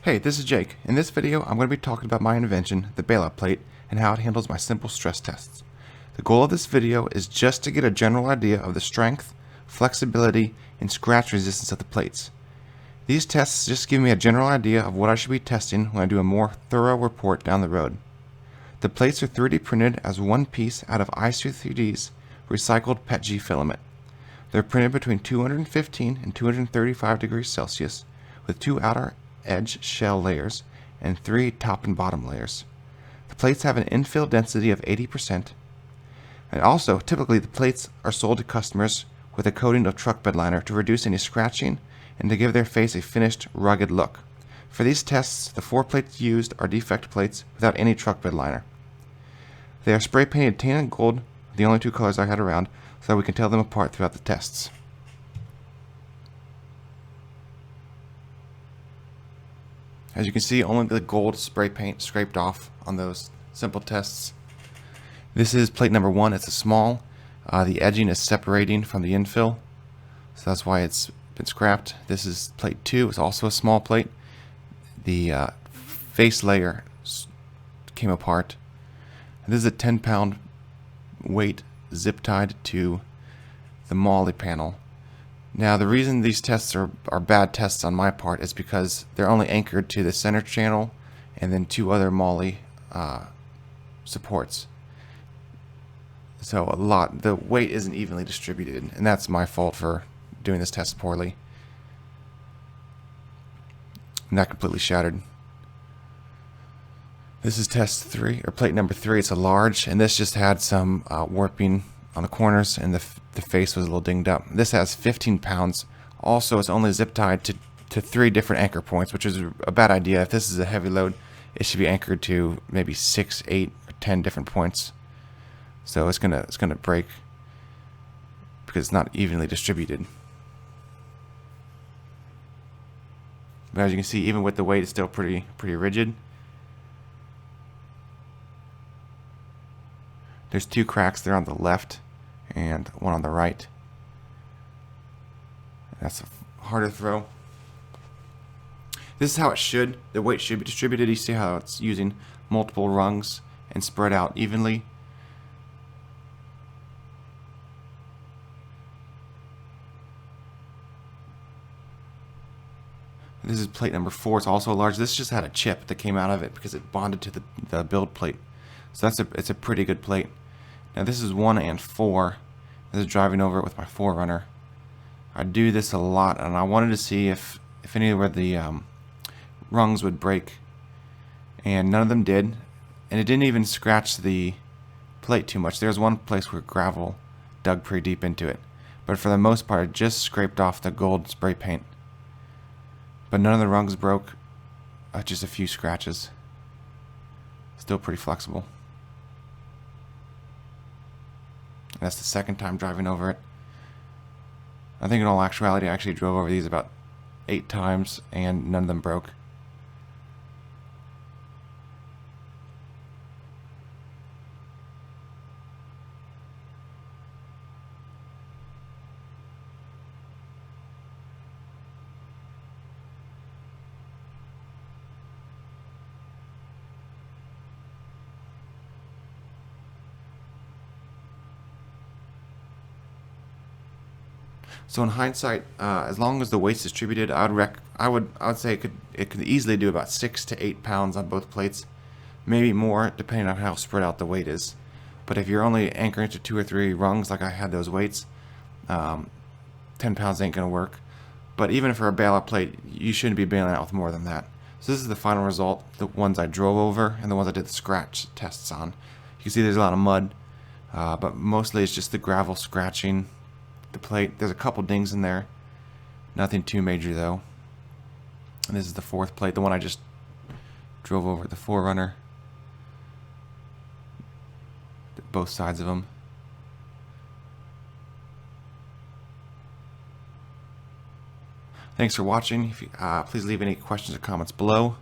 Hey, this is Jake. In this video, I'm going to be talking about my invention, the Bailout Plate, and how it handles my simple stress tests. The goal of this video is just to get a general idea of the strength, flexibility, and scratch resistance of the plates. These tests just give me a general idea of what I should be testing when I do a more thorough report down the road. The plates are 3D printed as one piece out of IC3D's recycled PETG filament. They're printed between 215 and 235 degrees Celsius with 2 outer edge shell layers and 3 top and bottom layers. The plates have an infill density of 80%, and also typically the plates are sold to customers with a coating of truck bed liner to reduce any scratching and to give their face a finished, rugged look. For these tests, the 4 plates used are defect plates without any truck bed liner. They are spray painted tan and gold, the only 2 colors I had around, so that we can tell them apart throughout the tests. As you can see, only the gold spray paint scraped off on those simple tests. This is plate number 1. It's a small. The edging is separating from the infill, so that's why it's been scrapped. This is plate 2. It's also a small plate. The face layer came apart. This is a 10-pound weight zip tied to the MOLLE panel. Now, the reason these tests are bad tests on my part is because they're only anchored to the center channel and then 2 other MOLLE supports. So the weight isn't evenly distributed, and that's my fault for doing this test poorly. And that completely shattered. This is test 3, or plate number 3. It's a large, and this just had some warping on the corners, and the face was a little dinged up. This has 15 pounds. Also, it's only zip tied to 3 different anchor points, which is a bad idea. If this is a heavy load, it should be anchored to maybe 6, 8, or 10 different points. So it's gonna break because it's not evenly distributed. But as you can see, even with the weight, it's still pretty rigid. There's 2 cracks there on the left and 1 on the right. That's a harder throw. This is how it should. The weight should be distributed. You see how it's using multiple rungs and spread out evenly. This is plate number 4. It's also large. This just had a chip that came out of it because it bonded to the build plate. So it's a pretty good plate. Now this is 1 and 4. This is driving over it with my 4Runner. I do this a lot, and I wanted to see if anywhere the rungs would break, and none of them did, and it didn't even scratch the plate too much. There's one place where gravel dug pretty deep into it, but for the most part it just scraped off the gold spray paint. But none of the rungs broke, just a few scratches. Still pretty flexible. And that's the 2nd time driving over it. I think in all actuality I actually drove over these about 8 times and none of them broke. So in hindsight, as long as the weight's distributed, I would say it could easily do about 6 to 8 pounds on both plates, maybe more depending on how spread out the weight is. But if you're only anchoring to 2 or 3 rungs like I had those weights, 10 pounds ain't gonna work. But even for a bailout plate, you shouldn't be bailing out with more than that. So this is the final result, the ones I drove over and the ones I did the scratch tests on. You can see there's a lot of mud, but mostly it's just the gravel scratching the plate. There's a couple dings in there, nothing too major though. And this is the 4th plate, the one I just drove over, the 4Runner, both sides of them. Thanks for watching. Please leave any questions or comments below.